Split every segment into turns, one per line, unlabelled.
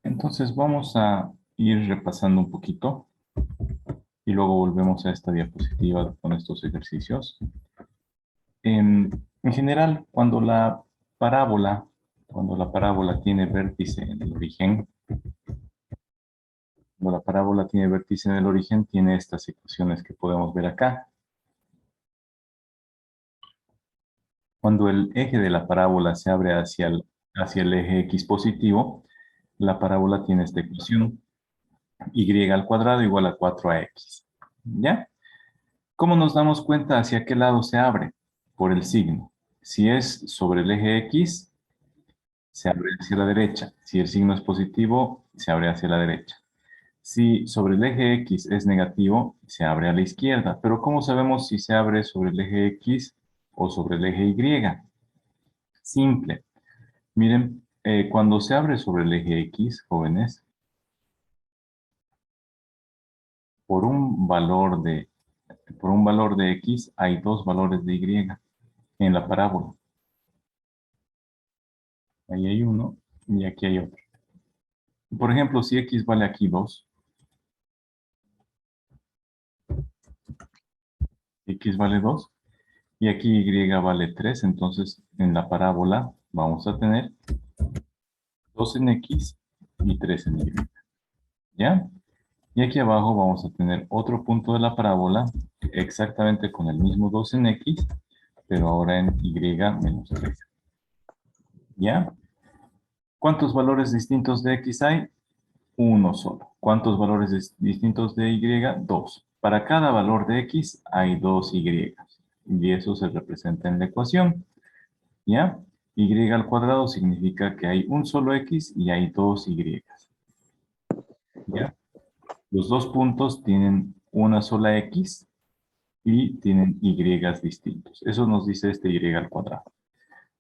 Entonces vamos a ir repasando un poquito y luego volvemos a esta diapositiva con estos ejercicios. En general, cuando la parábola tiene vértice en el origen, tiene estas ecuaciones que podemos ver acá. Cuando el eje de la parábola se abre hacia el eje x positivo, la parábola tiene esta ecuación: y al cuadrado igual a 4ax. ¿Ya? ¿Cómo nos damos cuenta hacia qué lado se abre? Por el signo. Si es sobre el eje x, se abre hacia la derecha. Si el signo es positivo, se abre hacia la derecha. Si sobre el eje x es negativo, se abre a la izquierda. Pero ¿cómo sabemos si se abre sobre el eje x o sobre el eje y? Simple. Miren, cuando se abre sobre el eje x, jóvenes, por un valor de x hay dos valores de y en la parábola. Ahí hay uno y aquí hay otro. Por ejemplo, si x vale aquí 2, x vale 2 y aquí y vale 3, entonces en la parábola vamos a tener 2 en x y 3 en y. ¿Ya? Y aquí abajo vamos a tener otro punto de la parábola exactamente con el mismo 2 en x, pero ahora en y menos 3. ¿Ya? ¿Cuántos valores distintos de x hay? Uno solo. ¿Cuántos valores distintos de y? Dos. Para cada valor de x hay dos y. Y eso se representa en la ecuación. ¿Ya? Y al cuadrado significa que hay un solo x y hay dos y. ¿Ya? Los dos puntos tienen una sola x y tienen y distintos. Eso nos dice este y al cuadrado.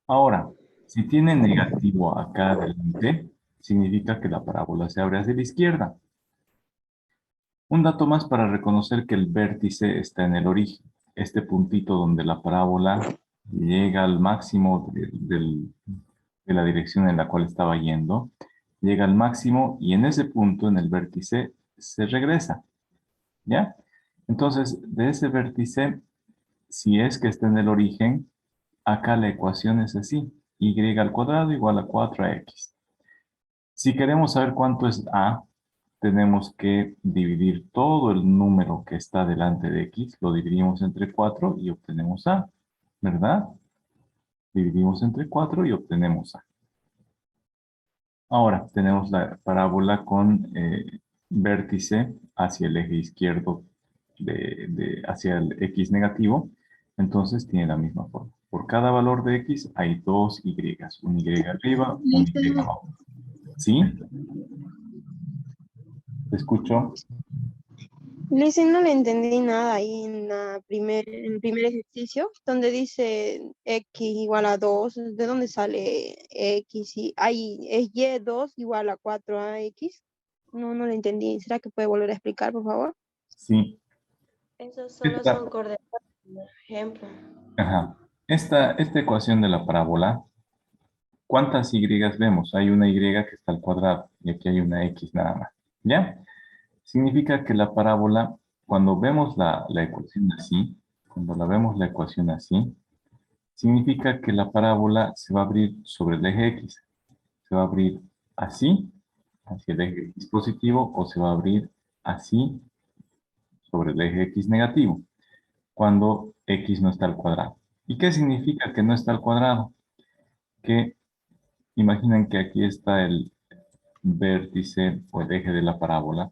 Ahora, si tiene negativo acá adelante, significa que la parábola se abre hacia la izquierda. Un dato más para reconocer que el vértice está en el origen. Este puntito donde la parábola llega al máximo de la dirección en la cual estaba yendo, llega al máximo y en ese punto, en el vértice, se regresa. ¿Ya? Entonces, de ese vértice, si es que está en el origen, acá la ecuación es así: y al cuadrado igual a 4x. Si queremos saber cuánto es a, tenemos que dividir todo el número que está delante de x, lo dividimos entre 4 y obtenemos a, ¿verdad? Dividimos entre 4 y obtenemos a. Ahora tenemos la parábola con vértice hacia el eje izquierdo, hacia el x negativo, entonces tiene la misma forma. Por cada valor de x hay dos y, un y arriba, un y abajo. ¿Sí? ¿Te escucho?
Listen, no le entendí nada ahí en el primer ejercicio, donde dice x igual a 2. ¿De dónde sale x? Y ahí es y2 igual a 4ax. No le entendí. ¿Será que puede volver a explicar, por favor?
Sí.
Esos solo son coordenadas, por ejemplo.
Ajá. Esta ecuación de la parábola, ¿cuántas y vemos? Hay una y que está al cuadrado y aquí hay una x nada más. ¿Ya? Significa que la parábola, cuando vemos la ecuación así, significa que la parábola se va a abrir sobre el eje x. Se va a abrir así, hacia el eje x positivo, o se va a abrir así, sobre el eje x negativo, cuando x no está al cuadrado. ¿Y qué significa que no está al cuadrado? Que imaginen que aquí está el vértice o el eje de la parábola.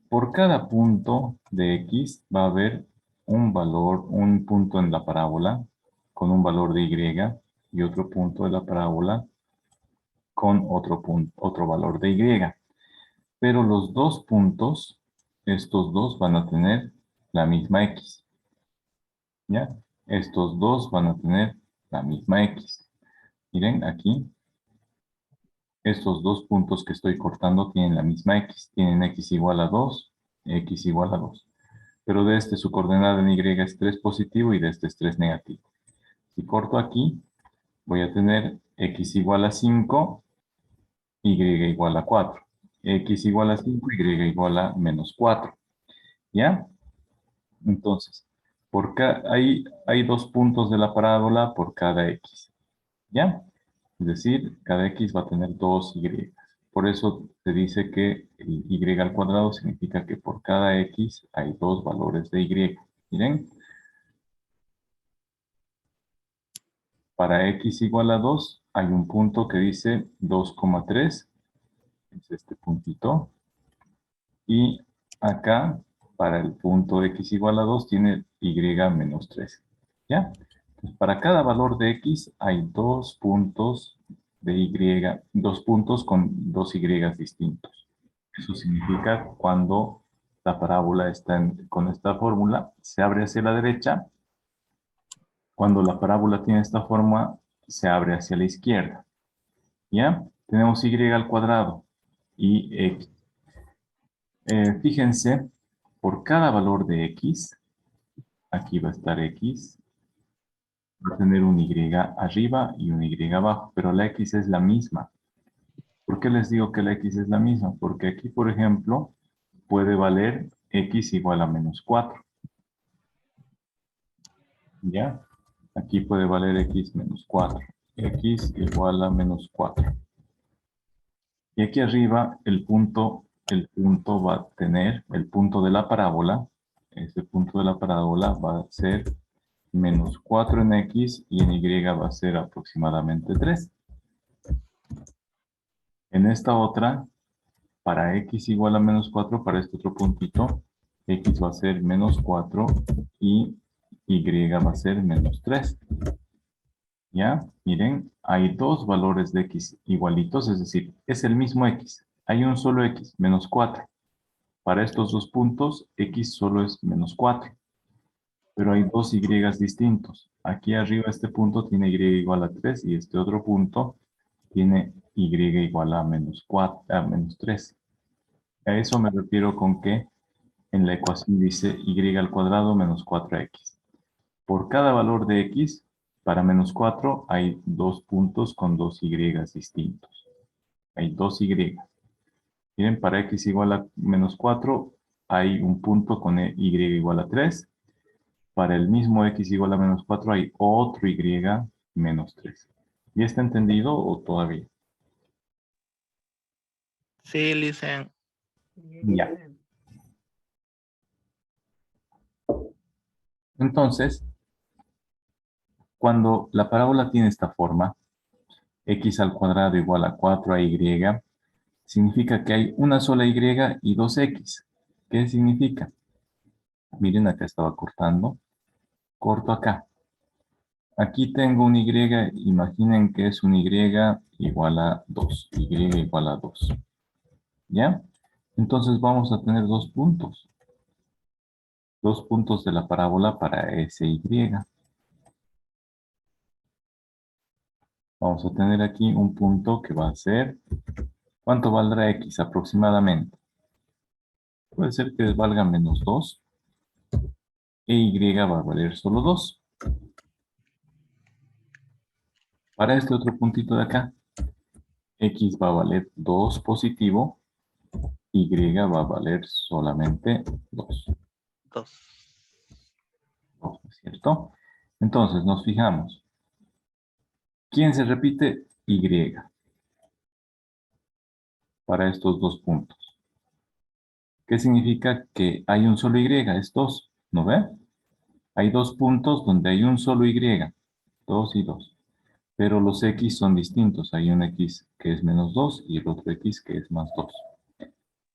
Por cada punto de x va a haber un punto en la parábola con un valor de y otro punto de la parábola con otro valor de y. Pero los dos puntos, estos dos van a tener la misma x. ¿Ya? Estos dos van a tener la misma x. Miren, aquí, estos dos puntos que estoy cortando tienen la misma x. Tienen x igual a 2, x igual a 2. Pero de este su coordenada en y es 3 positivo y de este es 3 negativo. Si corto aquí, voy a tener x igual a 5, y igual a 4. X igual a 5, Y igual a menos 4. ¿Ya? Entonces, hay 2 puntos de la parábola por cada X. ¿Ya? Es decir, cada X va a tener 2Y. Por eso se dice que el Y al cuadrado significa que por cada X hay 2 valores de Y. Miren, para X igual a 2 hay un punto que dice 2,3. Es este puntito. Y acá, para el punto X igual a 2, tiene Y menos 3. ¿Ya? Entonces, para cada valor de X hay 2 puntos de Y, 2 puntos con 2Y distintos. Eso significa cuando la parábola está con esta fórmula, se abre hacia la derecha. Cuando la parábola tiene esta forma, se abre hacia la izquierda. ¿Ya? Tenemos Y al cuadrado y X. Fíjense, por cada valor de X, aquí va a estar X, va a tener un Y arriba y un Y abajo, pero la X es la misma. ¿Por qué les digo que la X es la misma? Porque aquí, por ejemplo, puede valer X igual a menos 4. ¿Ya? Aquí puede valer X menos 4. X igual a menos 4. Y aquí arriba el punto va a tener, el punto de la parábola, este punto de la parábola va a ser menos 4 en X y en Y va a ser aproximadamente 3. En esta otra, para X igual a menos 4, para este otro puntito, X va a ser menos 4 y Y va a ser menos 3. ¿Ya? Miren, hay 2 valores de X igualitos, es decir, es el mismo X. Hay un solo X, menos 4. Para estos 2 puntos, X solo es menos 4. Pero hay 2Y distintos. Aquí arriba este punto tiene Y igual a 3 y este otro punto tiene Y igual a menos 4, a menos 3. A eso me refiero con que en la ecuación dice Y al cuadrado menos 4X. Por cada valor de X, para menos 4 hay 2 puntos con 2Y distintos. Hay 2Y. Miren, para X igual a menos 4 hay un punto con Y igual a 3. Para el mismo X igual a menos 4 hay otro Y menos 3. ¿Ya está entendido o todavía?
Sí, listen.
Ya. Entonces, cuando la parábola tiene esta forma, X al cuadrado igual a 4AY, significa que hay una sola Y y 2X. ¿Qué significa? Miren, acá estaba cortando. Corto acá. Aquí tengo un Y, imaginen que es un Y igual a 2. Y igual a 2. ¿Ya? Entonces vamos a tener 2 puntos. 2 puntos de la parábola para ese Y. Vamos a tener aquí un punto que va a ser, ¿cuánto valdrá X aproximadamente? Puede ser que valga menos 2 e Y va a valer solo 2. Para este otro puntito de acá, X va a valer 2 positivo, Y va a valer solamente 2.
2.
¿No es cierto? Entonces nos fijamos. ¿Quién se repite? Y. Para estos 2 puntos. ¿Qué significa que hay un solo Y? Es 2, ¿no ve? Hay 2 puntos donde hay un solo Y, 2 y 2. Pero los X son distintos. Hay un X que es menos 2 y el otro X que es más 2.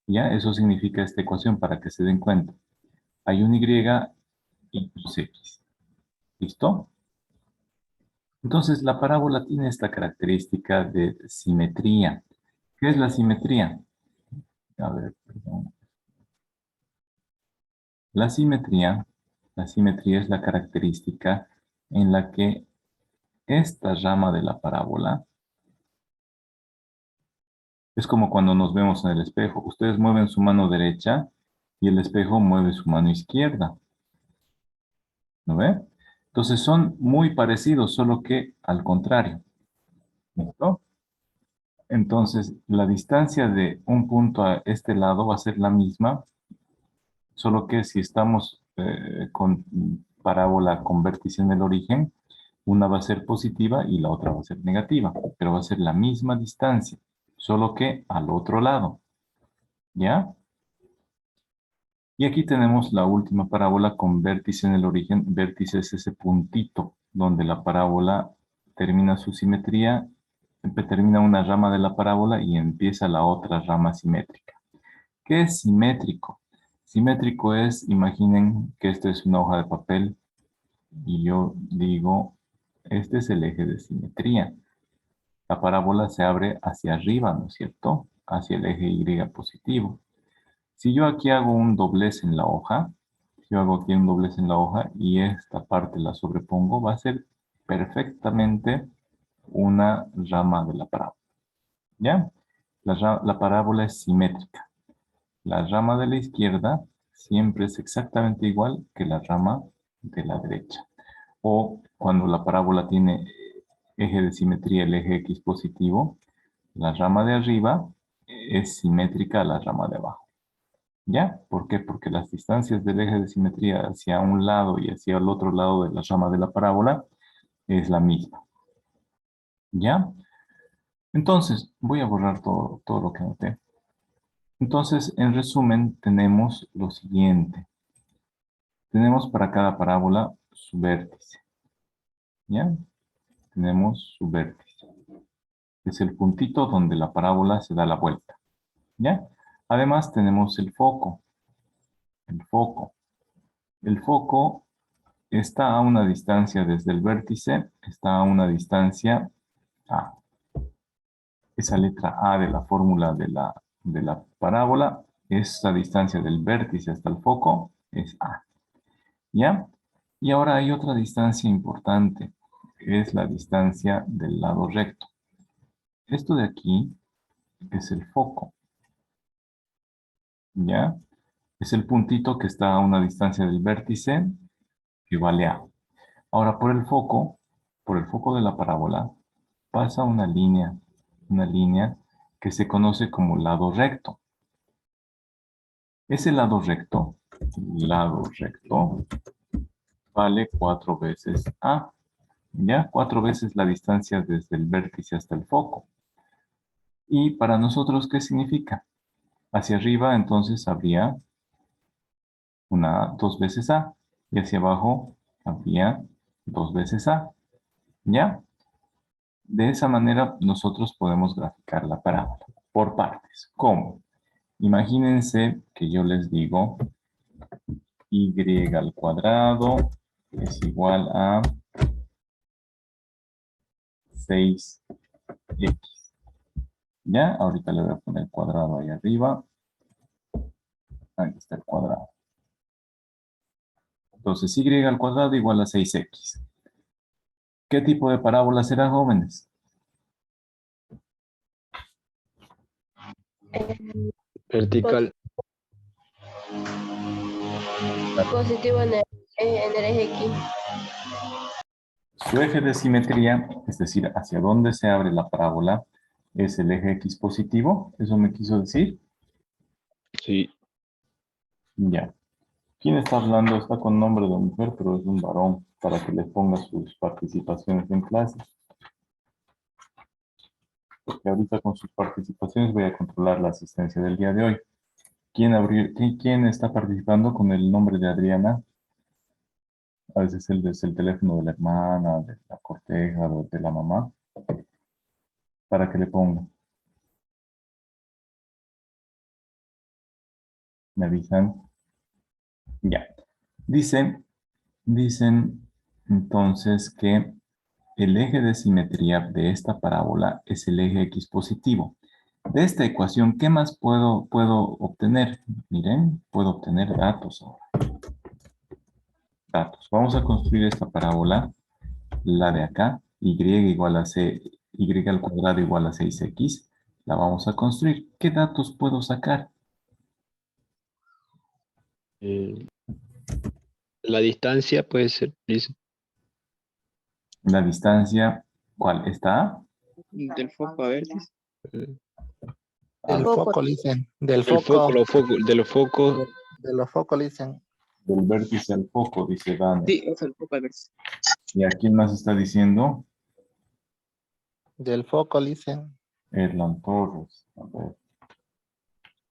¿Ya? Eso significa esta ecuación para que se den cuenta. Hay un Y y 2X. ¿Listo? Entonces, la parábola tiene esta característica de simetría. ¿Qué es la simetría? A ver, perdón. La simetría es la característica en la que esta rama de la parábola es como cuando nos vemos en el espejo. Ustedes mueven su mano derecha y el espejo mueve su mano izquierda. ¿No ve? Entonces son muy parecidos, solo que al contrario. ¿Listo? Entonces, la distancia de un punto a este lado va a ser la misma, solo que si estamos con parábola con vértice en el origen, una va a ser positiva y la otra va a ser negativa, pero va a ser la misma distancia, solo que al otro lado. ¿Ya? Y aquí tenemos la última parábola con vértice en el origen. Vértice es ese puntito donde la parábola termina su simetría, termina una rama de la parábola y empieza la otra rama simétrica. ¿Qué es simétrico? Simétrico es, imaginen que esta es una hoja de papel y yo digo, este es el eje de simetría. La parábola se abre hacia arriba, ¿no es cierto? Hacia el eje Y positivo. Si yo aquí hago un doblez en la hoja, si yo hago aquí un doblez en la hoja y esta parte la sobrepongo, va a ser perfectamente una rama de la parábola. ¿Ya? La parábola es simétrica. La rama de la izquierda siempre es exactamente igual que la rama de la derecha. O cuando la parábola tiene eje de simetría, el eje X positivo, la rama de arriba es simétrica a la rama de abajo. ¿Ya? ¿Por qué? Porque las distancias del eje de simetría hacia un lado y hacia el otro lado de la rama de la parábola es la misma. ¿Ya? Entonces, voy a borrar todo lo que anoté. Entonces, en resumen, tenemos lo siguiente. Tenemos para cada parábola su vértice. ¿Ya? Tenemos su vértice. Es el puntito donde la parábola se da la vuelta. ¿Ya? Además, tenemos el foco. El foco. El foco está a una distancia desde el vértice, está a una distancia A. Esa letra A de la fórmula de la parábola, esa distancia del vértice hasta el foco es A. ¿Ya? Y ahora hay otra distancia importante, es la distancia del lado recto. Esto de aquí es el foco. ¿Ya? Es el puntito que está a una distancia del vértice que vale A. Ahora, por el foco de la parábola, pasa una línea que se conoce como lado recto. Ese lado recto, vale 4 veces A. ¿Ya? 4 veces la distancia desde el vértice hasta el foco. Y para nosotros, ¿qué significa? Hacia arriba, entonces, habría 2 veces A. Y hacia abajo, habría 2 veces A. ¿Ya? De esa manera nosotros podemos graficar la parábola por partes. ¿Cómo? Imagínense que yo les digo y al cuadrado es igual a 6x. ¿Ya? Ahorita le voy a poner cuadrado ahí arriba. Ahí está el cuadrado. Entonces y al cuadrado igual a 6x. ¿Qué tipo de parábola será, jóvenes?
Vertical.
Positivo en el eje X.
Su eje de simetría, es decir, hacia dónde se abre la parábola, es el eje X positivo. ¿Eso me quiso decir?
Sí.
Ya. ¿Quién está hablando? Está con nombre de mujer, pero es un varón, para que le ponga sus participaciones en clase. Porque ahorita con sus participaciones voy a controlar la asistencia del día de hoy. ¿Quién está participando con el nombre de Adriana? A veces es el teléfono de la hermana, de la corteja, de la mamá, para que le ponga. ¿Me avisan? Ya. Dicen entonces que el eje de simetría de esta parábola es el eje X positivo. De esta ecuación, ¿qué más puedo obtener? Miren, puedo obtener datos ahora. Datos. Vamos a construir esta parábola, la de acá, y igual a y al cuadrado igual a 6x. La vamos a construir. ¿Qué datos puedo sacar?
Eh, la distancia puede ser, dice,
La distancia, ¿cuál está?
Del foco a vértice. Del
Foco.
foco, dicen. Del
El
foco.
de los focos,
De los focos, dicen.
Del vértice al foco, dice Dani.
Sí, es el foco al verse.
¿Y a quién más está diciendo?
Del foco, dicen.
Erlan Torres. A ver.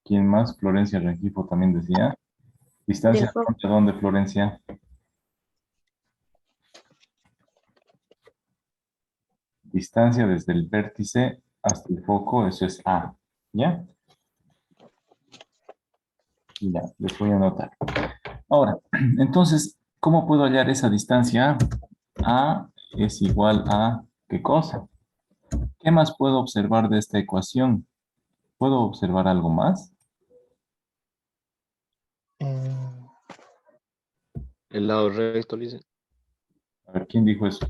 ¿Quién más? Florencia Rengifo también decía. ¿Distancia
Del foco.
de dónde, Florencia? Distancia desde el vértice hasta el foco, eso es A. ¿Ya? Y ya, les voy a anotar. Ahora, entonces, ¿cómo puedo hallar esa distancia? A es igual a ¿qué cosa? ¿Qué más puedo observar de esta ecuación? ¿Puedo observar algo más?
el lado recto, dicen.
A ver, ¿quién dijo eso?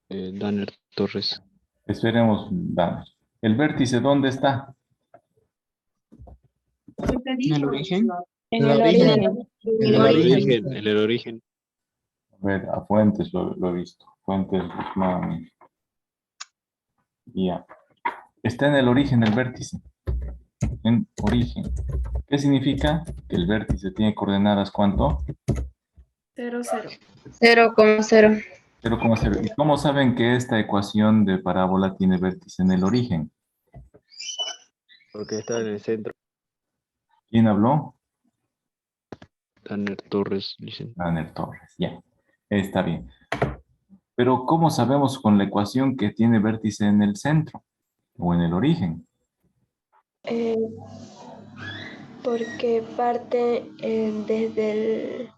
Danner Torres.
Esperemos, vamos. ¿El vértice dónde está?
En el origen.
En
El
el
origen.
origen.
En el origen.
En el origen.
A ver, a Fuentes lo he visto. Fuentes, Guzmán. Ya. Está en el origen del vértice. En origen. ¿Qué significa? Que el vértice tiene coordenadas ¿cuánto?
0, 0.
0,0.
0,0. ¿Y cómo saben que esta ecuación de parábola tiene vértice en el origen?
Porque está en el centro.
¿Quién habló?
Danner Torres, dicen.
Daniel Torres. Ya. Está bien. Pero ¿cómo sabemos con la ecuación que tiene vértice en el centro o en el origen?
Porque parte desde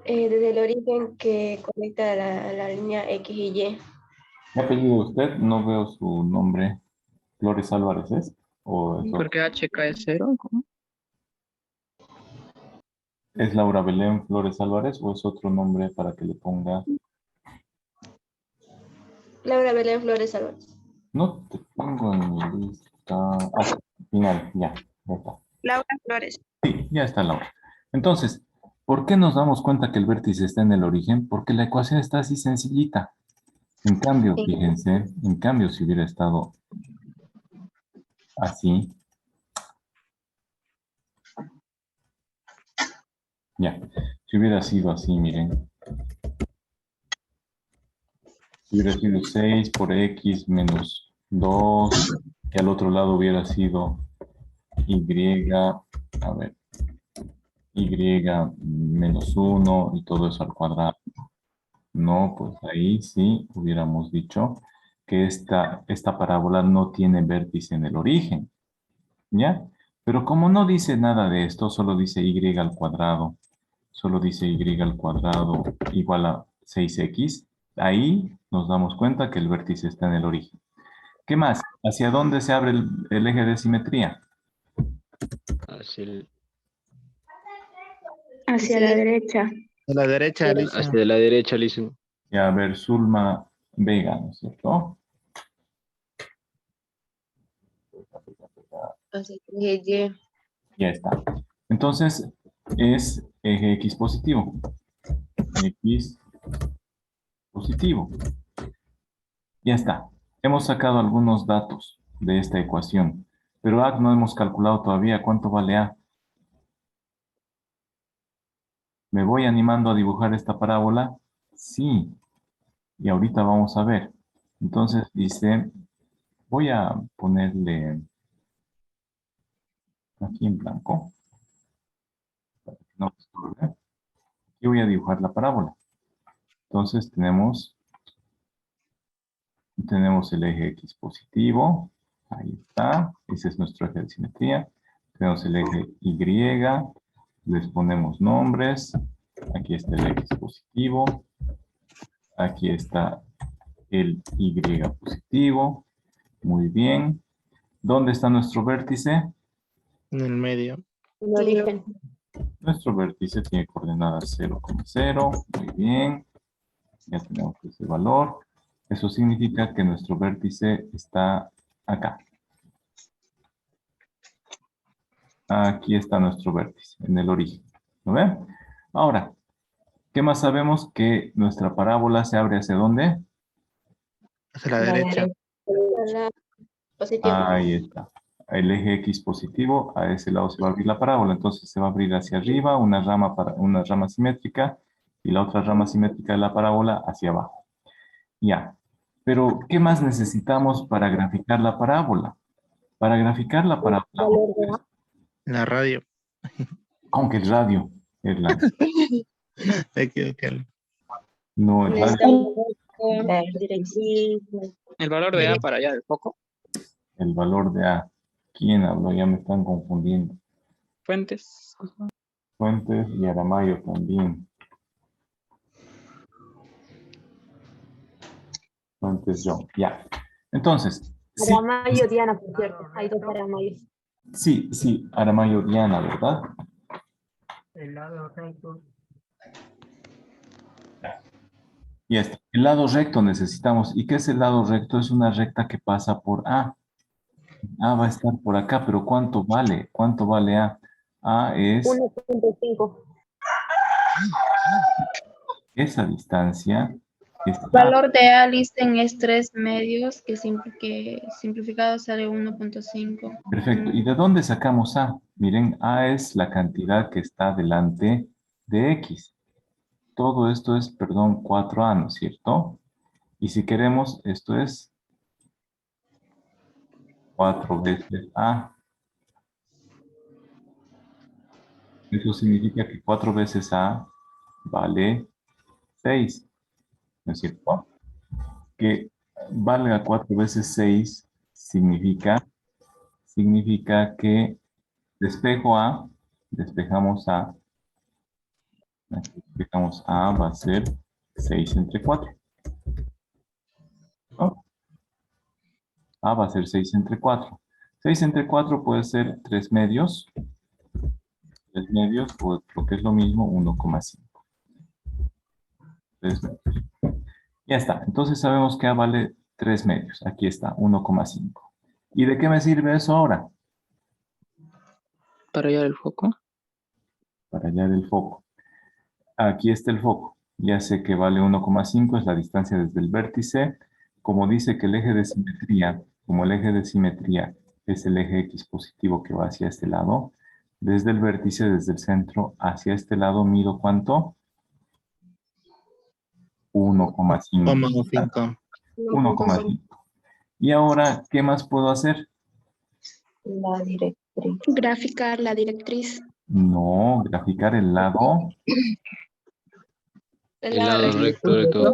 el origen que conecta la línea X y Y.
¿Qué apellido de usted? No veo su nombre. ¿Flores Álvarez es? ¿O es,
Porque HK es 0. ¿Cómo?
es Laura Belén Flores Álvarez o es otro nombre para que le ponga?
Laura Belén Flores Álvarez.
No te pongo en mi lista. Ah, final, ya está.
Laura Flores.
Sí, ya está Laura. Entonces, ¿por qué nos damos cuenta que el vértice está en el origen? Porque la ecuación está así sencillita. En cambio,
Sí.
fíjense, en cambio, si hubiera estado así, ya, si hubiera sido así, miren. Si hubiera sido 6 por x menos 2, y al otro lado hubiera sido y, a ver, y menos 1 y todo eso al cuadrado. No, pues ahí sí hubiéramos dicho que esta parábola no tiene vértice en el origen, ¿ya? Pero como no dice nada de esto, solo dice y al cuadrado, solo dice y al cuadrado igual a 6x, ahí nos damos cuenta que el vértice está en el origen. ¿Qué más? ¿Hacia dónde se abre el eje de simetría?
Hacia, el-
Hacia la derecha.
A la derecha, dicen.
hacia la derecha, dicen.
Y a ver, Zulma Vega, ¿no es cierto?
Así que Y.
Ya está. Entonces, es eje X positivo. X positivo. Ya está. Hemos sacado algunos datos de esta ecuación, pero A no hemos calculado todavía cuánto vale A. ¿Me voy animando a dibujar esta parábola? Sí. Y ahorita vamos a ver. Entonces dice, voy a ponerle aquí en blanco. Para que no se estorbe. Aquí voy a dibujar la parábola. Entonces tenemos el eje X positivo. Ahí está. Ese es nuestro eje de simetría. Tenemos el eje Y. Les ponemos nombres. Aquí está el X positivo. Aquí está el Y positivo. Muy bien. ¿Dónde está nuestro vértice?
En el medio.
El origen.
Nuestro vértice tiene coordenadas 0,0. Muy bien. Ya tenemos ese valor. Eso significa que nuestro vértice está acá. Aquí está nuestro vértice, en el origen. ¿Lo ven? Ahora, ¿qué más sabemos? Que nuestra parábola se abre ¿hacia dónde?
Hacia la derecha.
lado positivo.
Ahí está. El eje X positivo, a ese lado se va a abrir la parábola. Entonces se va a abrir hacia arriba una rama simétrica y la otra rama simétrica de la parábola hacia abajo. Ya. Pero, ¿qué más necesitamos para graficar la parábola? Para graficar la parábola,
Valor de A.
La radio.
aunque el radio, Erlan, no, el radio,
La directriz.
El valor de A para allá del foco.
el valor de A. ¿Quién habló? Ya me están confundiendo.
Fuentes.
Fuentes y Aramayo también. Fuentes yo, ya. Entonces, sí,
Aramayo, Diana, por cierto. Hay dos Aramayos.
sí, Aramayo Diana, ¿verdad?
El lado recto.
Y este, el lado recto necesitamos. ¿Y qué es el lado recto? Es una recta que pasa por A. A va a estar por acá, pero ¿cuánto vale? ¿Cuánto vale A? A es
1.5.
esa distancia. Es A.
Valor de A listen es 3 medios, que simplificado sale 1.5.
Perfecto. ¿Y de dónde sacamos A? Miren, A es la cantidad que está delante de X. Todo esto es, perdón, 4A, ¿no es cierto? Y si queremos, esto es 4 veces A. Eso significa que 4 veces A vale 6, ¿no es cierto? Que valga 4 veces 6 significa que despejo A, despejamos A, aquí despejamos A, va a ser 6 entre 4. ¿No? A va a ser 6 entre 4. 6 entre 4 puede ser 3 medios. 3 medios, o lo que es lo mismo, 1,5. 3 medios. Ya está. Entonces sabemos que A vale 3 medios. Aquí está, 1,5. ¿Y de qué me sirve eso ahora?
Para hallar el foco.
Para hallar el foco. Aquí está el foco. Ya sé que vale 1,5, es la distancia desde el vértice. Como dice que el eje de simetría, como el eje de simetría es el eje X positivo que va hacia este lado, desde el vértice, desde el centro hacia este lado, mido ¿cuánto? 1,5.
5.
1,5. Y ahora, ¿qué más puedo hacer?
La directriz.
Graficar la directriz.
No, graficar el lado.
El lado recto de todo.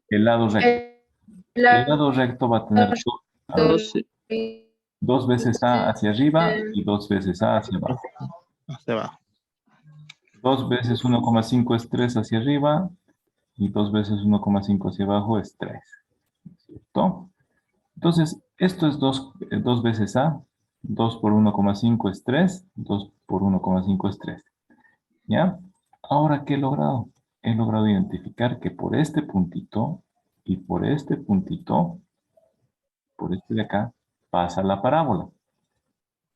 El lado recto. El lado recto va a tener dos veces A hacia arriba y 2 veces A hacia abajo.
Se va.
2 veces 1,5 es 3 hacia arriba y 2 veces 1,5 hacia abajo es 3. ¿Cierto? Entonces, esto es 2 veces A. 2 por 1,5 es 3. 2 por 1,5 es 3. ¿Ya? Ahora, ¿qué he logrado? He logrado identificar que por este puntito y por este puntito, por este de acá, pasa la parábola.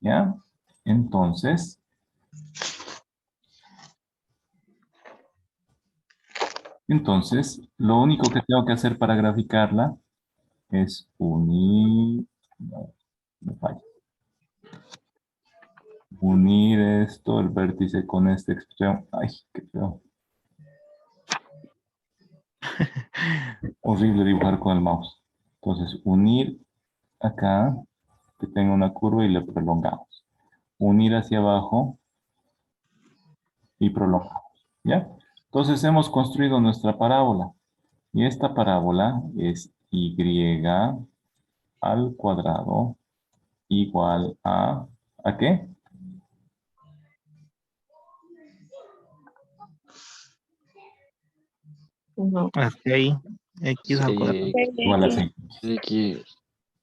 ¿Ya? Entonces, lo único que tengo que hacer para graficarla es unir, no, me falla. Unir esto, el vértice con este extremo. Ay, qué feo. Horrible dibujar con el mouse. Entonces, unir acá, que tenga una curva y le prolongamos. Unir hacia abajo y prolongamos. ¿Ya? Entonces, hemos construido nuestra parábola. Y esta parábola es y al cuadrado igual ¿a qué?
No.
Hasta ahí. X al cuadrado.
Igual a 6.
X.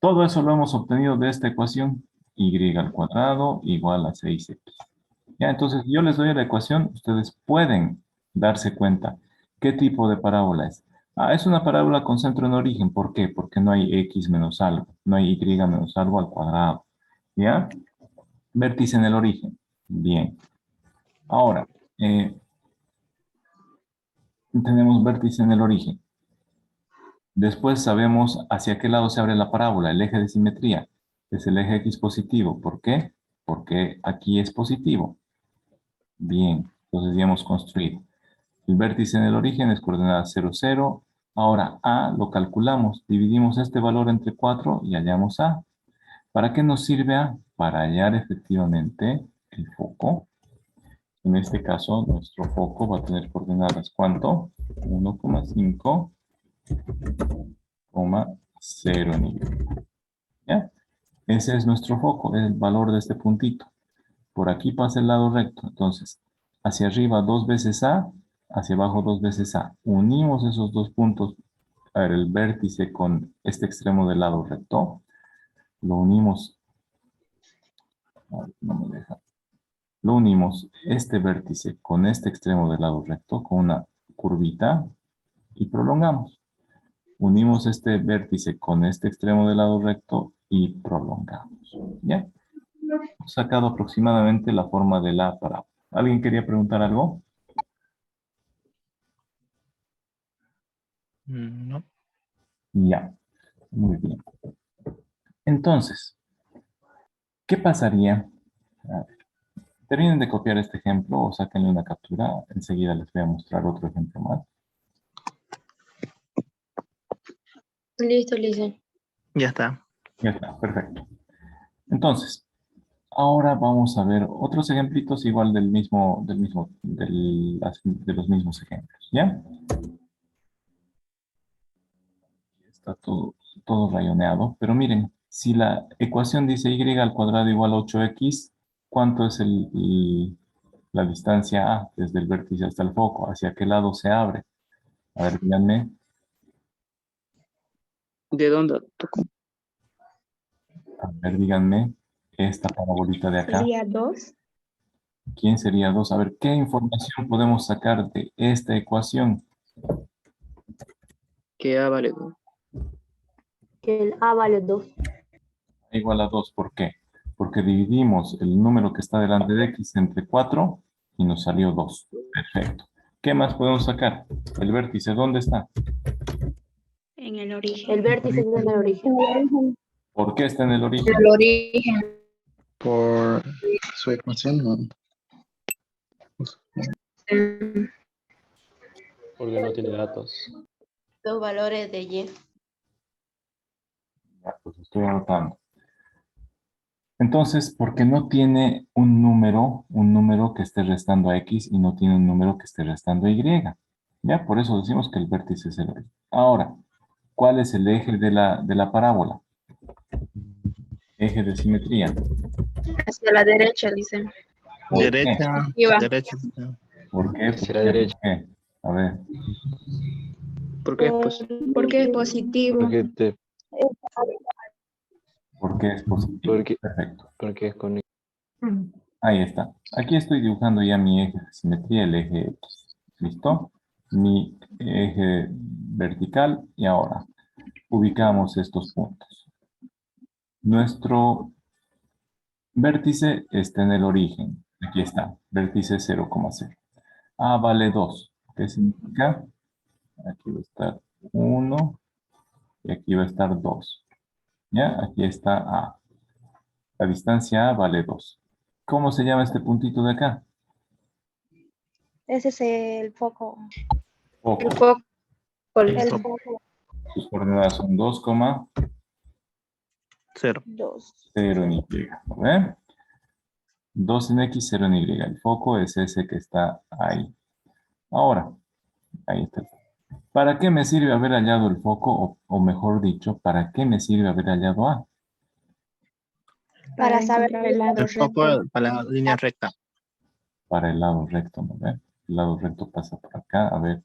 Todo eso lo hemos obtenido de esta ecuación. Y al cuadrado igual a 6x. Ya, entonces yo les doy la ecuación. Ustedes pueden darse cuenta qué tipo de parábola es. Es una parábola con centro en origen. ¿Por qué? Porque no hay x menos algo. No hay y menos algo al cuadrado. ¿Ya? Vértice en el origen. Bien. Ahora, tenemos vértice en el origen. Después sabemos hacia qué lado se abre la parábola. El eje de simetría es el eje X positivo. ¿Por qué? Porque aquí es positivo. Bien, entonces ya hemos construido. El vértice en el origen es coordenada 0, 0. Ahora A lo calculamos. Dividimos este valor entre 4 y hallamos A. ¿Para qué nos sirve A? Para hallar efectivamente el foco. En este caso, nuestro foco va a tener coordenadas, ¿cuánto? 1,5, 0 en Y. ¿Ya? Ese es nuestro foco, es el valor de este puntito. Por aquí pasa el lado recto. Entonces, hacia arriba 2 veces A, hacia abajo 2 veces A. Unimos esos dos puntos, a ver, el vértice con este extremo del lado recto. Lo unimos. No me deja. Lo unimos este vértice con este extremo del lado recto, con una curvita, y prolongamos. Unimos este vértice con este extremo del lado recto y prolongamos. ¿Ya? Hemos sacado aproximadamente la forma de la parábola. ¿Alguien quería preguntar algo?
No.
Ya. Muy bien. Entonces, ¿qué pasaría? A ver, terminen de copiar este ejemplo o sáquenle una captura. Enseguida les voy a mostrar otro ejemplo más.
Listo, Licen.
Ya está.
Ya está, perfecto. Entonces, ahora vamos a ver otros ejemplitos igual de los mismos ejemplos, ¿ya? Está todo rayoneado, pero miren, si la ecuación dice y al cuadrado igual a 8x, ¿cuánto es la distancia A desde el vértice hasta el foco? ¿Hacia qué lado se abre? A ver, díganme.
¿De dónde tocó?
A ver, díganme. Esta parabolita de acá.
Sería 2.
¿Quién sería 2? A ver, ¿qué información podemos sacar de esta ecuación?
Que A vale 2.
Que el A vale 2.
Igual a 2, ¿por qué? Porque dividimos el número que está delante de x entre 4 y nos salió 2. Perfecto. ¿Qué más podemos sacar? El vértice, ¿dónde está?
En el origen.
El vértice está en el origen.
¿Por qué está en el origen?
El origen.
Por su ecuación, ¿no?
Porque no tiene datos.
Los valores de Y.
Ya, pues estoy anotando. Entonces, porque no tiene un número que esté restando a x y no tiene un número que esté restando a y. Ya, por eso decimos que el vértice es el origen. Ahora, ¿cuál es el eje de la parábola? Eje de simetría.
Hacia la derecha, dicen.
¿Por qué?
Derecha.
Iba.
Derecha.
¿Por qué?
Hacia la derecha.
¿Por qué? A ver,
Porque es pues,
Porque es positivo.
¿por qué es positivo?
Porque-
Perfecto.
Porque es con
Ahí está. Aquí estoy dibujando ya mi eje de simetría, el eje X. ¿Listo? Mi eje vertical y ahora ubicamos estos puntos. Nuestro vértice está en el origen. Aquí está, vértice 0,0. A vale 2. ¿Qué significa? Aquí va a estar 1 y aquí va a estar 2. ¿Ya? Aquí está A. La distancia A vale 2. ¿Cómo se llama este puntito de acá?
Ese es el foco.
Foco.
El foco.
El foco
Sus coordenadas son 2,0
cero.
2.
en Y. ¿Ven? 2 en X, 0 en Y. El foco es ese que está ahí. Ahora, ahí está. ¿Para qué me sirve haber hallado el foco? O mejor dicho, ¿para qué me sirve haber hallado A?
Para saber el lado
El foco
recto.
para la línea recta.
Para el lado recto, ¿no ven? El lado recto pasa por acá. A ver.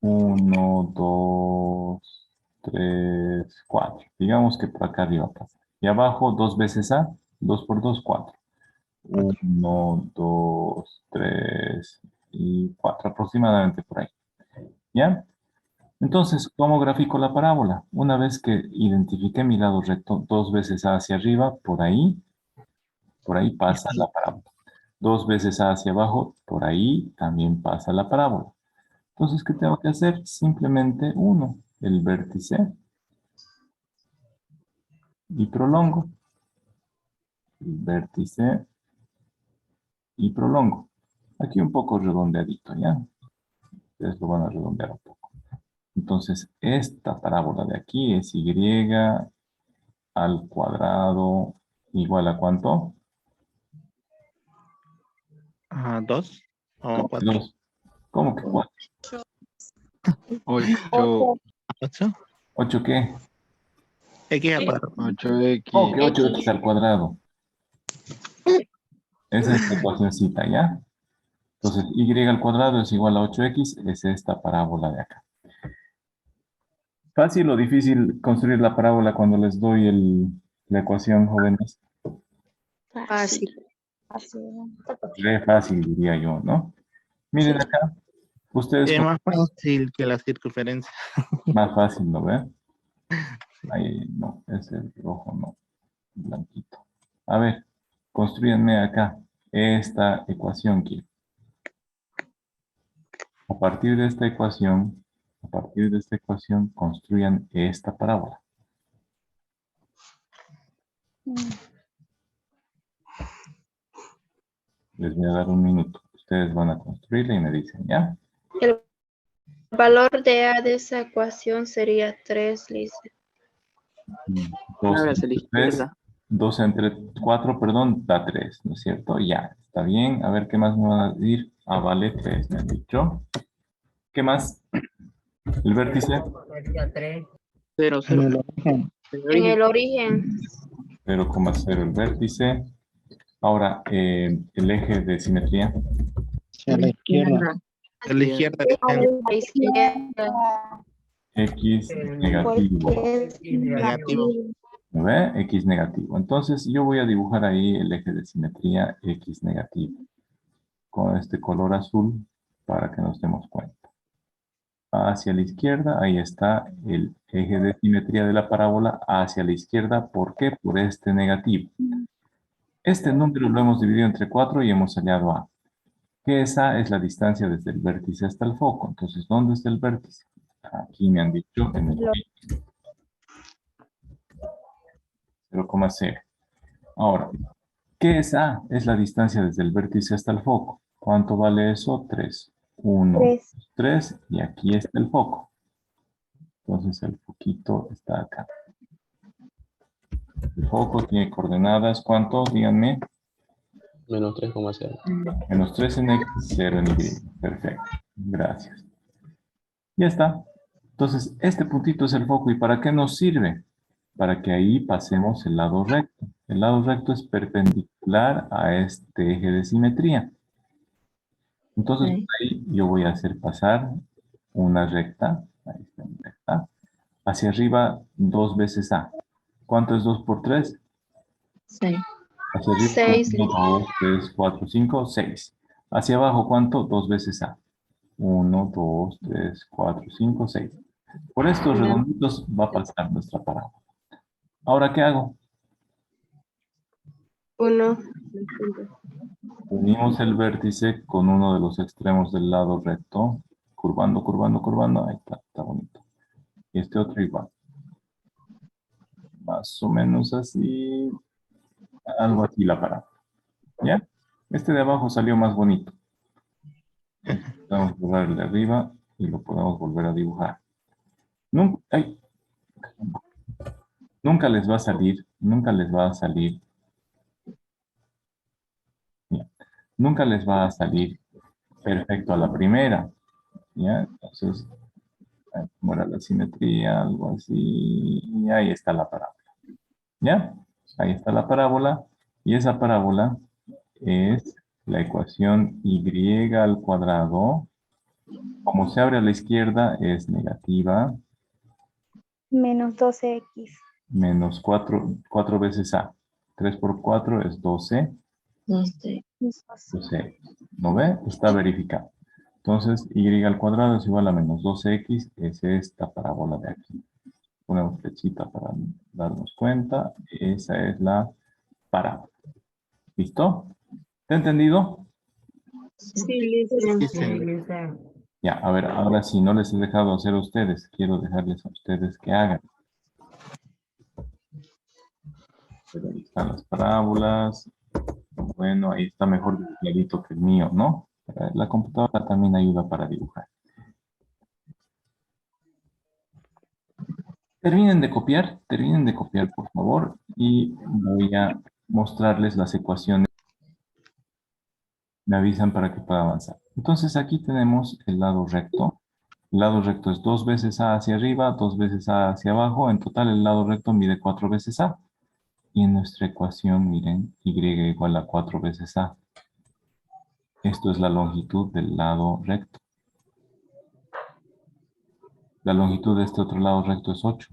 1, 2, 3, 4. Digamos que por acá arriba pasa. Y abajo, 2 veces A. 2 por 2, 4. 1, 2, 3 y 4. Aproximadamente por ahí. ¿Ya? Entonces, ¿cómo grafico la parábola? Una vez que identifiqué mi lado recto, 2 veces A hacia arriba, por ahí pasa la parábola. 2 veces A hacia abajo, por ahí también pasa la parábola. Entonces, ¿qué tengo que hacer? Simplemente 1. el vértice y prolongo. El vértice y prolongo. Aquí un poco redondeadito, ¿ya? Ustedes lo van a redondear un poco. Entonces, esta parábola de aquí es y al cuadrado igual a ¿cuánto?
2 o
¿Cómo que
4.
2? ¿Cómo que 4?
8,
8.
¿8 qué?
X al cuadrado.
8x.
¿Cómo que 8x al cuadrado? Esa es la ecuacióncita, ¿ya? Entonces, y al cuadrado es igual a 8x, es esta parábola de acá. ¿Fácil o difícil construir la parábola cuando les doy la ecuación, jóvenes?
Fácil.
Re fácil, diría yo, ¿no? Miren acá, ustedes
Es más fácil que la circunferencia.
más fácil, ¿no ven? Ahí no, es el rojo, no, blanquito. A ver, construyanme acá esta ecuación quiero. A partir de esta ecuación, construyan esta parábola. Les voy a dar un minuto. Ustedes van a construirla y me dicen, ¿ya?
El valor de A de esa ecuación sería 3, Lice.
2
Ahora hacia la
entre 3,
izquierda.
2 entre 4, perdón, da 3, ¿no es cierto? Ya, está bien. A ver, ¿qué más me van a decir? Ah, vale, 3, me han dicho. ¿Qué más? El vértice,
0,
En
0.
el origen.
En el origen,
0,0 el vértice. Ahora, el eje de simetría,
Hacia la izquierda.
A la izquierda.
a la izquierda,
x negativo.
Negativo.
¿No ve? X negativo. Entonces, yo voy a dibujar ahí el eje de simetría X negativo. Con este color azul para que nos demos cuenta. Hacia la izquierda, ahí está el eje de simetría de la parábola hacia la izquierda. ¿Por qué? Por este negativo. Este número lo hemos dividido entre 4 y hemos hallado A. Que esa es la distancia desde el vértice hasta el foco. Entonces, ¿dónde está el vértice? Aquí me han dicho en el origen. 0,0. Ahora, ¿qué es A? Es la distancia desde el vértice hasta el foco. ¿Cuánto vale eso? 3. 1, 3, y aquí está el foco. Entonces el foquito está acá. El foco tiene coordenadas, ¿cuánto? Díganme.
Menos 3,0.
Menos 3 en X, 0 en Y. Perfecto. Gracias. Ya está. Entonces, este puntito es el foco. ¿Y para qué nos sirve? Para que ahí pasemos el lado recto. El lado recto es perpendicular a este eje de simetría. Entonces, por ahí yo voy a hacer pasar una recta. Ahí está mi recta. Hacia arriba, 2 veces A. ¿Cuánto es 2 por 3?
6.
Hacia arriba,
6,
1, 2, 3, 4, 5, 6. Hacia abajo, ¿cuánto? 2 veces A. 1, 2, 3, 4, 5, 6. Por estos redonditos va a pasar nuestra parábola. Ahora, ¿qué hago?
1.
Unimos el vértice con uno de los extremos del lado recto. Curvando, curvando, curvando. Ahí está, está bonito. Y este otro igual. Más o menos así. Algo así la parábola. ¿Ya? Este de abajo salió más bonito. Vamos a borrar el de arriba y lo podemos volver a dibujar. Nunca, nunca les va a salir, ya, nunca les va a salir perfecto a la primera. ¿Ya? Entonces, como era la simetría, algo así, y ahí está la parábola. ¿Ya? Ahí está la parábola, y esa parábola es la ecuación y al cuadrado. Como se abre a la izquierda, es negativa.
Menos 12x.
Menos 4 veces A. 3 por 4 es 12. 12. ¿No ve? Está verificado. Entonces, y al cuadrado es igual a menos 12x. Es esta parábola de aquí. Ponemos flechita para darnos cuenta. Esa es la parábola. ¿Listo? ¿Te ha entendido?
Sí, Lice.
Dicen,
Ya, a ver, ahora sí, no les he dejado hacer a ustedes. Quiero dejarles a ustedes que hagan. Pero ahí están las parábolas. Bueno, ahí está mejor dibujadito que el mío, ¿no? La computadora también ayuda para dibujar. Terminen de copiar, por favor, y voy a mostrarles las ecuaciones. Me avisan para que pueda avanzar. Entonces aquí tenemos el lado recto. El lado recto es 2 veces A hacia arriba, 2 veces A hacia abajo. En total el lado recto mide 4 veces A. Y en nuestra ecuación, miren, Y igual a 4 veces A. Esto es la longitud del lado recto. La longitud de este otro lado recto es 8.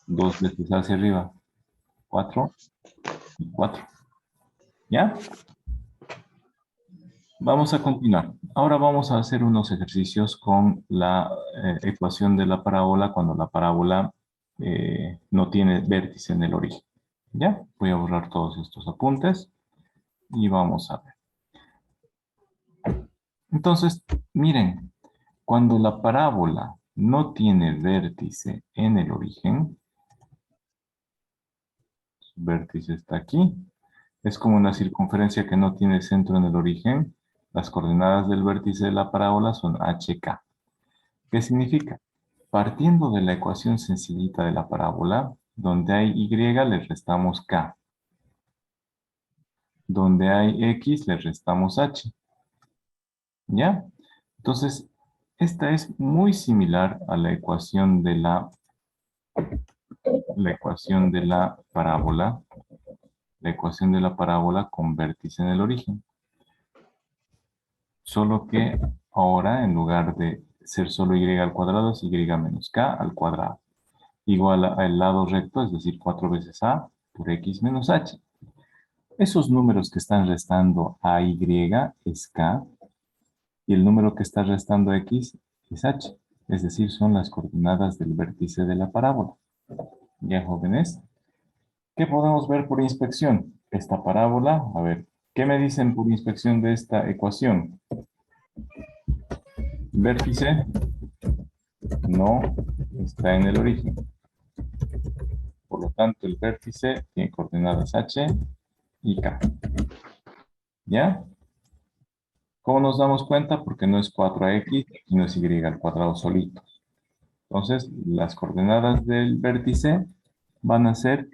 2 veces hacia arriba. 4 y 4. ¿Ya? Vamos a continuar. Ahora vamos a hacer unos ejercicios con la ecuación de la parábola cuando la parábola no tiene vértice en el origen. ¿Ya? Voy a borrar todos estos apuntes y vamos a ver. Entonces, miren, cuando la parábola no tiene vértice en el origen, su vértice está aquí, es como una circunferencia que no tiene centro en el origen, las coordenadas del vértice de la parábola son HK. ¿Qué significa? Partiendo de la ecuación sencillita de la parábola, donde hay Y le restamos K. Donde hay X le restamos H. ¿Ya? Entonces, esta es muy similar a la ecuación de la parábola. La ecuación de la parábola con vértice en el origen. Solo que ahora, en lugar de ser solo Y al cuadrado, es Y menos K al cuadrado. Igual al lado recto, es decir, 4 veces A por X menos H. Esos números que están restando a Y es K y el número que está restando a X es H. Es decir, son las coordenadas del vértice de la parábola. ¿Ya, jóvenes? ¿Qué podemos ver por inspección? Esta parábola, a ver, ¿qué me dicen por inspección de esta ecuación? Vértice no está en el origen. Por lo tanto, el vértice tiene coordenadas H y K. ¿Ya? ¿Cómo nos damos cuenta? Porque no es 4x y no es y al cuadrado solito. Entonces, las coordenadas del vértice van a ser,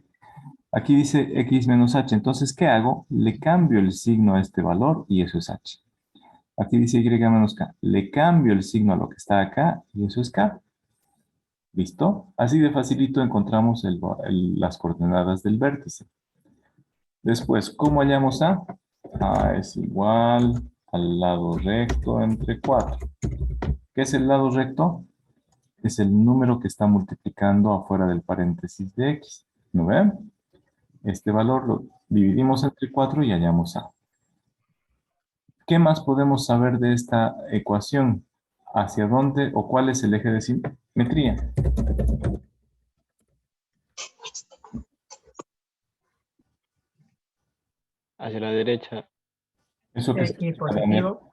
aquí dice x menos h. Entonces, ¿qué hago? Le cambio el signo a este valor y eso es h. Aquí dice y menos k. Le cambio el signo a lo que está acá y eso es k. ¿Listo? Así de facilito encontramos las coordenadas del vértice. Después, ¿cómo hallamos a? A es igual al lado recto entre 4. ¿Qué es el lado recto? Es el número que está multiplicando afuera del paréntesis de x. ¿No ven? Este valor lo dividimos entre 4 y hallamos a. ¿Qué más podemos saber de esta ecuación? ¿Hacia dónde o cuál es el eje de simetría?
Hacia la derecha.
Eso que
X positivo.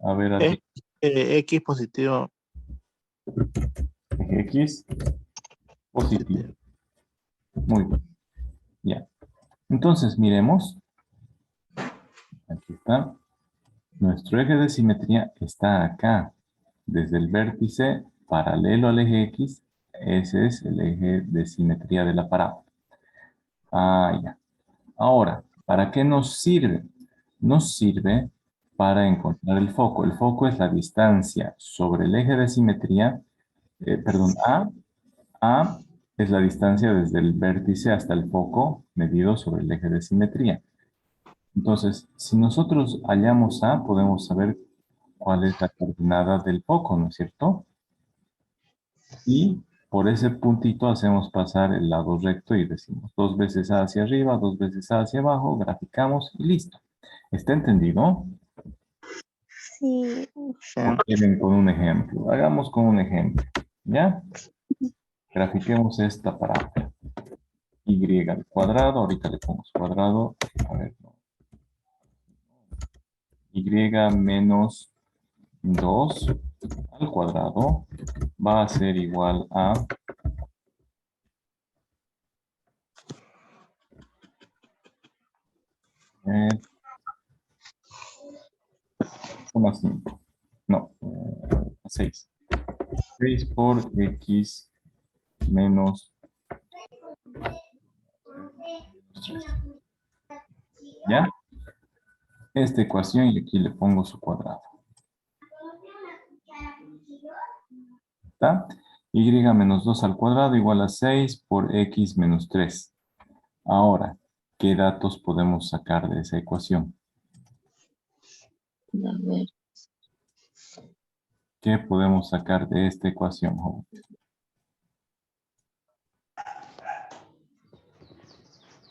a ver, aquí.
X positivo.
Eje X positivo. Muy bien. Ya. Entonces, miremos. Aquí está. Nuestro eje de simetría está acá. Desde el vértice paralelo al eje X, ese es el eje de simetría de la parábola. Ah, ya. Ahora, ¿para qué nos sirve? Nos sirve para encontrar el foco. El foco es la distancia sobre el eje de simetría, A es la distancia desde el vértice hasta el foco medido sobre el eje de simetría. Entonces, si nosotros hallamos A, podemos saber cuál es la coordenada del foco, ¿no es cierto? Y por ese puntito hacemos pasar el lado recto y decimos 2 veces A hacia arriba, 2 veces A hacia abajo, graficamos y listo. ¿Está entendido?
Sí.
¿O quieren con un ejemplo? Hagamos con un ejemplo, ¿ya? Grafiquemos esta parábola. Y al cuadrado, ahorita le pongo cuadrado, a ver, no. Y menos 2 al cuadrado va a ser igual a 5. No, 6. 6 por x menos 3. ¿Ya? Esta ecuación y aquí le pongo su cuadrado. ¿Está? Y menos 2 al cuadrado igual a 6 por x menos 3. Ahora, ¿qué datos podemos sacar de esa ecuación?
A ver.
¿Qué podemos sacar de esta ecuación, joven?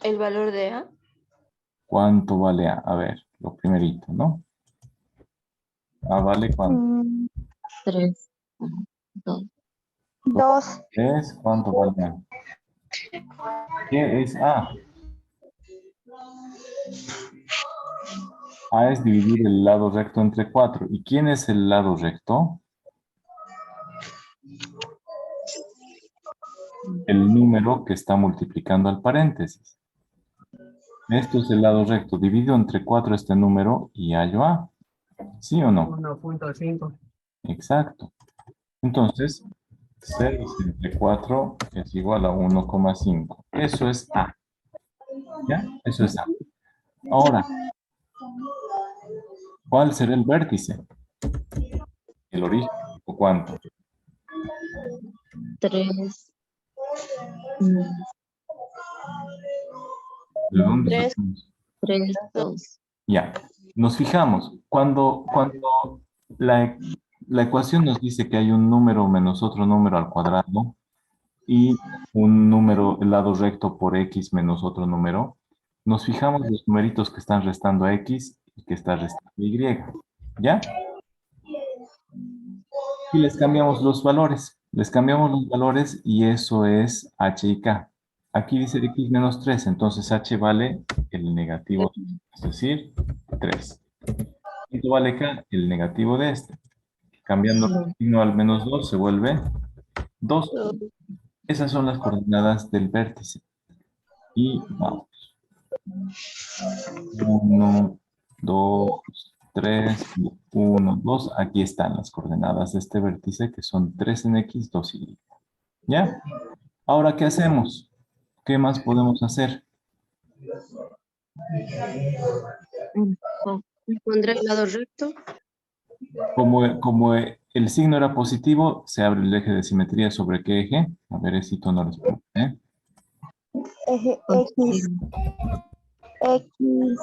El valor de A.
¿Cuánto vale A? A ver, lo primerito, ¿no? A vale ¿cuánto?
3, 2.
2.
¿Es? ¿Cuánto vale A? ¿Qué es A? A es dividir el lado recto entre 4. ¿Y quién es el lado recto? El número que está multiplicando al paréntesis. Esto es el lado recto. Divido entre 4 este número y hallo A. ¿Sí o no?
1.5.
Exacto. Entonces, 6 entre 4 es igual a 1,5. Eso es A. ¿Ya? Eso es A. Ahora, ¿cuál será el vértice? ¿El origen o cuánto?
3.
¿De dónde
3.
sacamos?
3, 2.
Ya. Nos fijamos. Cuando la ecuación nos dice que hay un número menos otro número al cuadrado y un número, el lado recto por x menos otro número, nos fijamos los numeritos que están restando a x y que está restando a y. ¿Ya? Y les cambiamos los valores. Les cambiamos los valores y eso es h y k. Aquí dice x menos 3, entonces h vale el negativo, es decir, 3. ¿Cuánto vale k? El negativo de este. Cambiando el signo al menos 2 se vuelve 2. Esas son las coordenadas del vértice. Y vamos. 1, 2, 3, 1, 2. Aquí están las coordenadas de este vértice que son 3 en x, 2 en y. ¿Ya? Ahora, ¿qué hacemos? ¿Qué más podemos hacer?
Pondré el lado recto.
Como el signo era positivo, se abre el eje de simetría. ¿Sobre qué eje? A ver, Esito no responde.
Eje X. X.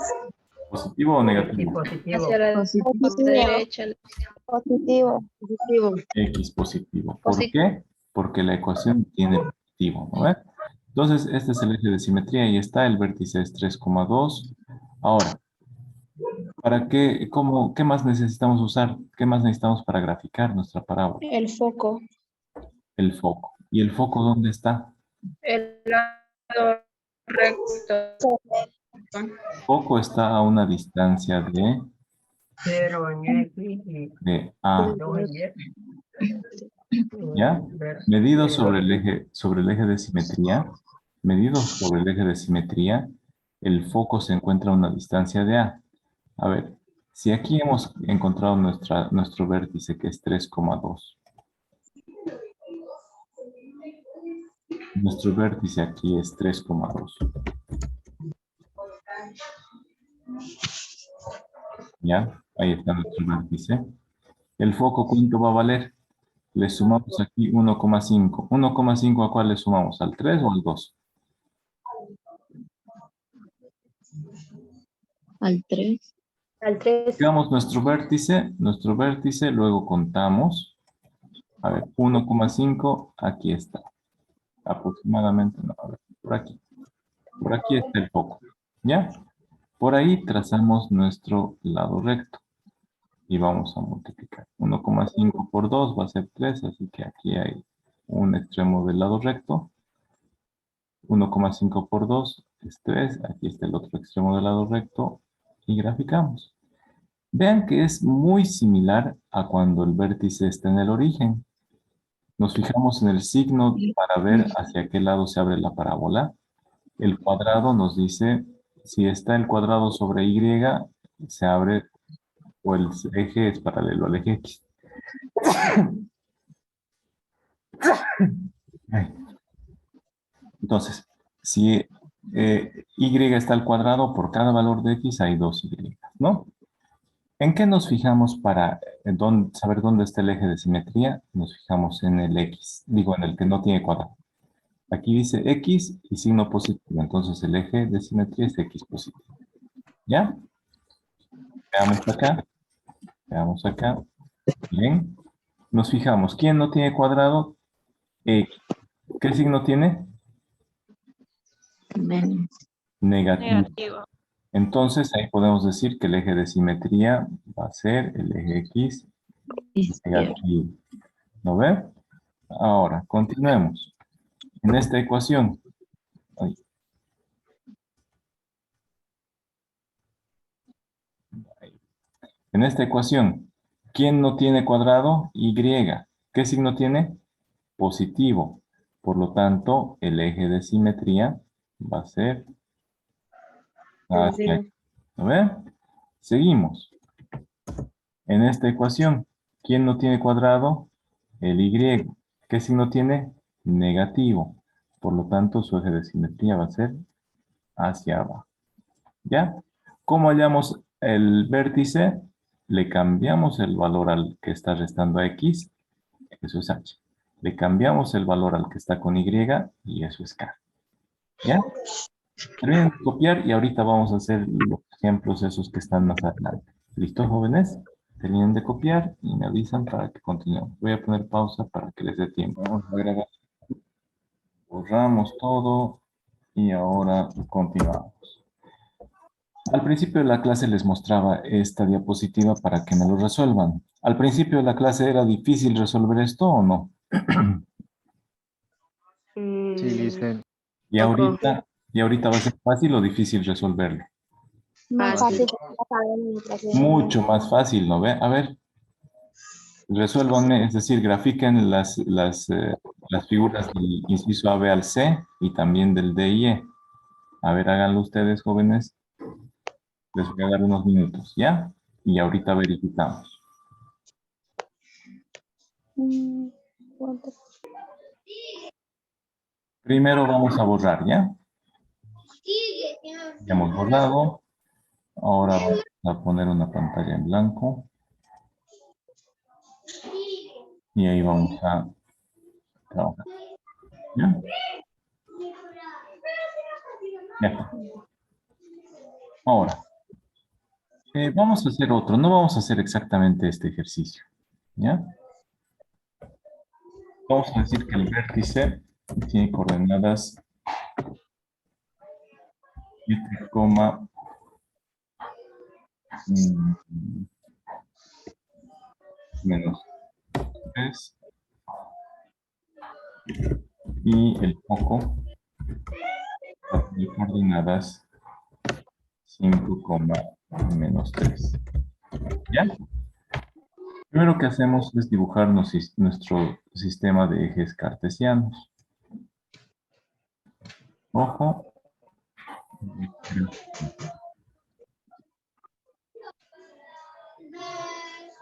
¿Positivo o negativo?
Positivo.
Hacia la
Positivo.
derecha.
Positivo.
Positivo.
X positivo. ¿Por qué? Porque la ecuación tiene positivo, ¿no ves? Entonces, este es el eje de simetría y está, el vértice es 3,2. Ahora, ¿para qué, qué más necesitamos usar? ¿Qué más necesitamos para graficar nuestra parábola?
El foco.
El foco. ¿Y el foco dónde está?
El lado recto.
El foco está a una distancia de
0 en X y
A.
2 en Y.
¿Ya? Medido sobre el eje de simetría, medido sobre el eje de simetría, el foco se encuentra a una distancia de A. A ver, si aquí hemos encontrado nuestro vértice que es 3,2. Nuestro vértice aquí es 3,2. ¿Ya? Ahí está nuestro vértice. ¿El foco cuánto va a valer? Le sumamos aquí 1,5. ¿1,5 a cuál le sumamos? ¿Al 3 o al 2?
Al 3.
Al 3.
Digamos nuestro vértice, luego contamos. A ver, 1,5, aquí está. Aproximadamente, no, a ver, por aquí. Por aquí está el foco, ¿ya? Por ahí trazamos nuestro lado recto. Y vamos a multiplicar. 1,5 por 2 va a ser 3, así que aquí hay un extremo del lado recto. 1,5 por 2 es 3, aquí está el otro extremo del lado recto y graficamos. Vean que es muy similar a cuando el vértice está en el origen. Nos fijamos en el signo para ver hacia qué lado se abre la parábola. El cuadrado nos dice, si está el cuadrado sobre Y, se abre, o el eje es paralelo al eje X. Entonces, si Y está al cuadrado, por cada valor de X hay 2Y, ¿no? ¿En qué nos fijamos para saber dónde está el eje de simetría? Nos fijamos en el X, digo, en el que no tiene cuadrado. Aquí dice X y signo positivo, entonces el eje de simetría es X positivo. ¿Ya? Veamos acá. Bien. Nos fijamos, ¿quién no tiene cuadrado? X. ¿Qué signo tiene?
Menos.
Negativo. Entonces ahí podemos decir que el eje de simetría va a ser el eje X negativo. ¿Lo ve? Ahora, continuemos. En esta ecuación. Ay. En esta ecuación, ¿quién no tiene cuadrado? Y. ¿Qué signo tiene? Positivo. Por lo tanto, el eje de simetría va a ser hacia aquí. ¿Lo ve? Seguimos. En esta ecuación, ¿quién no tiene cuadrado? El Y. ¿Qué signo tiene? Negativo. Por lo tanto, su eje de simetría va a ser hacia abajo. ¿Ya? ¿Cómo hallamos el vértice? Le cambiamos el valor al que está restando a X, eso es H. Le cambiamos el valor al que está con Y, y eso es K. ¿Ya? Terminen de copiar y ahorita vamos a hacer los ejemplos esos que están más adelante. ¿Listo, jóvenes? Terminen de copiar y me avisan para que continuemos. Voy a poner pausa para que les dé tiempo. Vamos a agregar. Borramos todo y ahora continuamos. Al principio de la clase les mostraba esta diapositiva para que me lo resuelvan. ¿Al principio de la clase era difícil resolver esto o no?
Sí, dicen.
Y ahorita va a ser fácil o difícil resolverlo.
Más
Fácil.
fácil.
Mucho más fácil, ¿no ve? A ver, resuélvanme, es decir, grafiquen las figuras del inciso A, B al C y también del D y E. A ver, háganlo ustedes, jóvenes. Les voy a dar unos minutos, ¿ya? Y ahorita verificamos. Primero vamos a borrar, ¿ya? Ya hemos borrado. Ahora vamos a poner una pantalla en blanco. Y ahí vamos a trabajar. ¿Ya? Ya está. Ahora, vamos a hacer otro. No vamos a hacer exactamente este ejercicio. ¿Ya? Vamos a decir que el vértice tiene coordenadas 7, menos 3 y el foco de coordenadas 5, menos 3. ¿Ya? Primero que hacemos es dibujar nuestro sistema de ejes cartesianos. Ojo.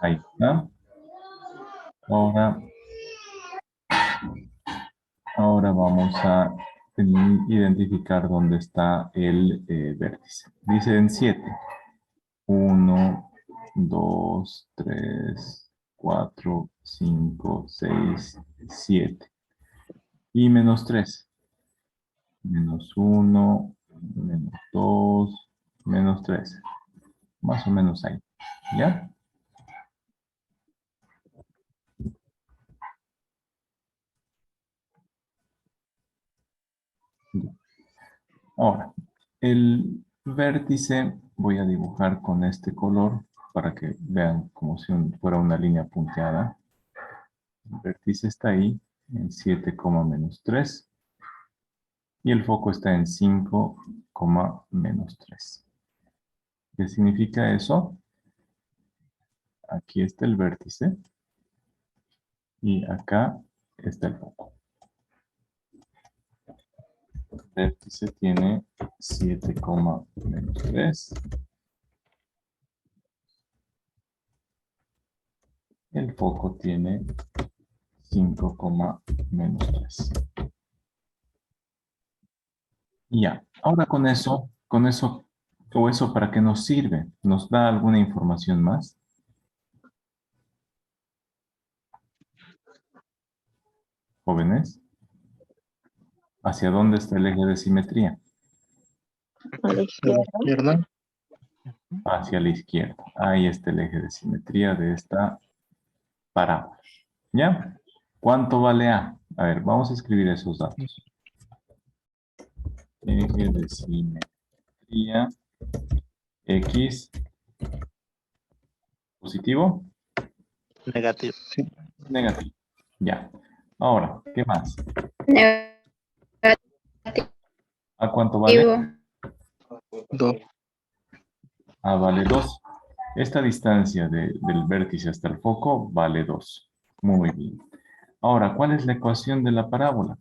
Ahí está. Ahora vamos a identificar dónde está el vértice. Dice en 7. 1, 2, 3, 4, 5, 6, 7. Y menos 3. Menos 1, menos 2, menos 3. Más o menos ahí. ¿Ya? Ahora, el vértice voy a dibujar con este color para que vean como si fuera una línea punteada. El vértice está ahí en 7, menos 3 y el foco está en 5, menos 3. ¿Qué significa eso? aquí está el vértice. Y acá está el foco. El vértice tiene 7,-3. El foco tiene 5,-3. Y ya, ahora con eso, o eso para qué nos sirve, ¿nos da alguna información más? Jóvenes, ¿hacia dónde está el eje de simetría?
A la
A la
izquierda.
izquierda.
Hacia la izquierda. Ahí está el eje de simetría de esta parábola. ¿Ya? ¿Cuánto vale A? A ver, vamos a escribir esos datos. Eje de simetría X positivo,
Negativo.
Sí.
negativo. Ya. Ahora, ¿qué más?
Negativo.
¿A cuánto vale?
2.
A vale 2. Esta distancia del vértice hasta el foco vale 2. Muy bien. Ahora, ¿cuál es la ecuación de la parábola?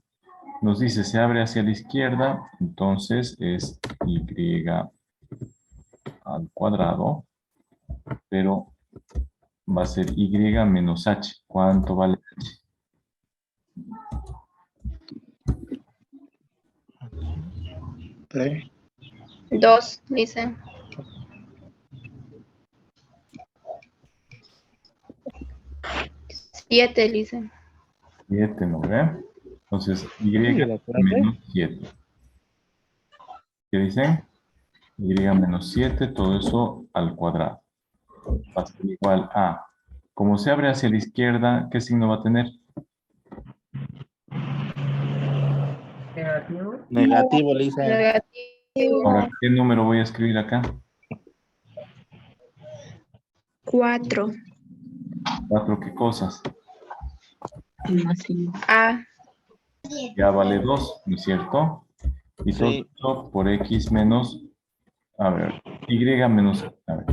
Nos dice, se abre hacia la izquierda, entonces es y al cuadrado, pero va a ser y menos h. ¿Cuánto vale h?
3.
2, dice. 7, dice.
7, ¿no ve? Entonces, y
¿La clase?
menos 7. ¿Qué dicen? Y menos 7, todo eso al cuadrado. Va a ser igual a, como se abre hacia la izquierda, ¿qué signo va a tener?
Negativo.
Negativo, Lisa.
Negativo.
Ahora, ¿qué número voy a escribir acá?
4.
4, ¿qué cosas?
A.
Ya vale 2, ¿no es cierto? Y todo
Sí.
esto por x menos, a ver, y menos, a ver,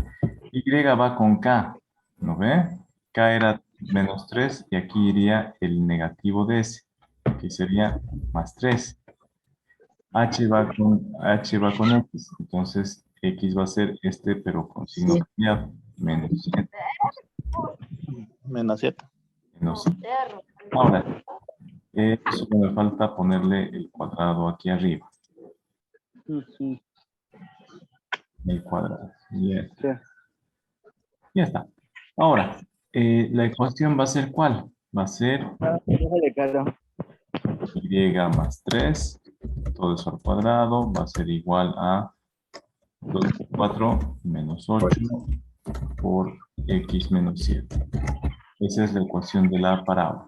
y va con k, ¿no ve? K era menos 3 y aquí iría el negativo de ese, que sería más 3. H va con X, entonces X va a ser este, pero con signo cambiado, menos 7,
Menos 7.
menos 7. Ahora, solo me falta ponerle el cuadrado aquí arriba, el cuadrado, ya está. Ahora, la ecuación va a ser ¿cuál? Va a ser y más 3, todo eso al cuadrado, va a ser igual a 2 por 4 menos 8 por x menos 7. Esa es la ecuación de la parábola.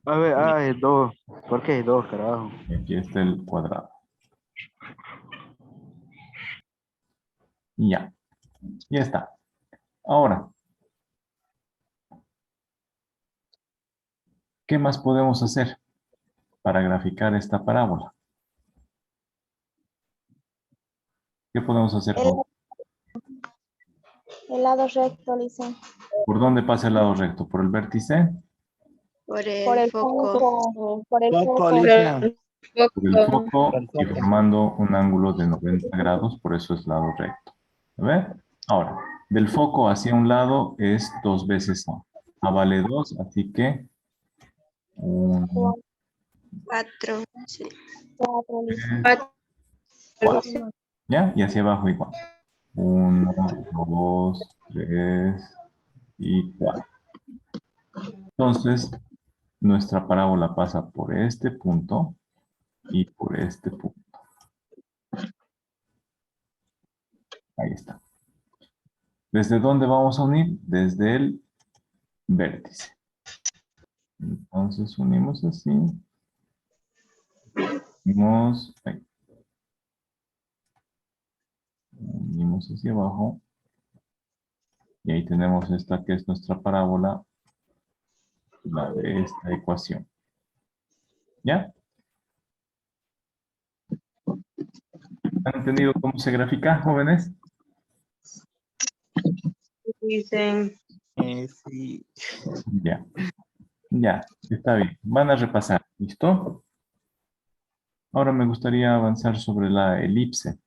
A ver, es 2. ¿Por qué es 2, carajo?
Y aquí está el cuadrado. Y ya. Ya está. Ahora, ¿qué más podemos hacer para graficar esta parábola? ¿Qué podemos hacer?
El lado recto, dice.
¿Por dónde pasa el lado recto? ¿Por el vértice?
Por
Por
el
el
foco.
foco. Por el
Foco,
foco.
Lisa.
Por el foco y
Foco.
formando un ángulo de 90 grados, por eso es lado recto. ¿Lo ve? Ahora, del foco hacia un lado es 2 veces A. A vale 2, así que 1,
4. Sí.
4, dice.
4.
¿ya? Y hacia abajo igual. 1, 2, 3 y 4. Entonces, nuestra parábola pasa por este punto y por este punto. Ahí está. ¿Desde dónde vamos a unir? Desde el vértice. Entonces unimos así. Unimos, ahí. Unimos hacia abajo. Y ahí tenemos esta que es nuestra parábola, la de esta ecuación. ¿Ya? ¿Han entendido cómo se grafica, jóvenes?
dicen.
Sí.
Ya. Ya, está bien. Van a repasar. ¿Listo? Ahora me gustaría avanzar sobre la elipse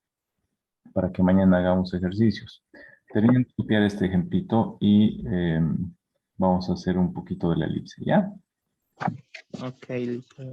para que mañana hagamos ejercicios. Terminen de copiar este ejemplito y vamos a hacer un poquito de la elipse, ¿ya?
Ok, listo.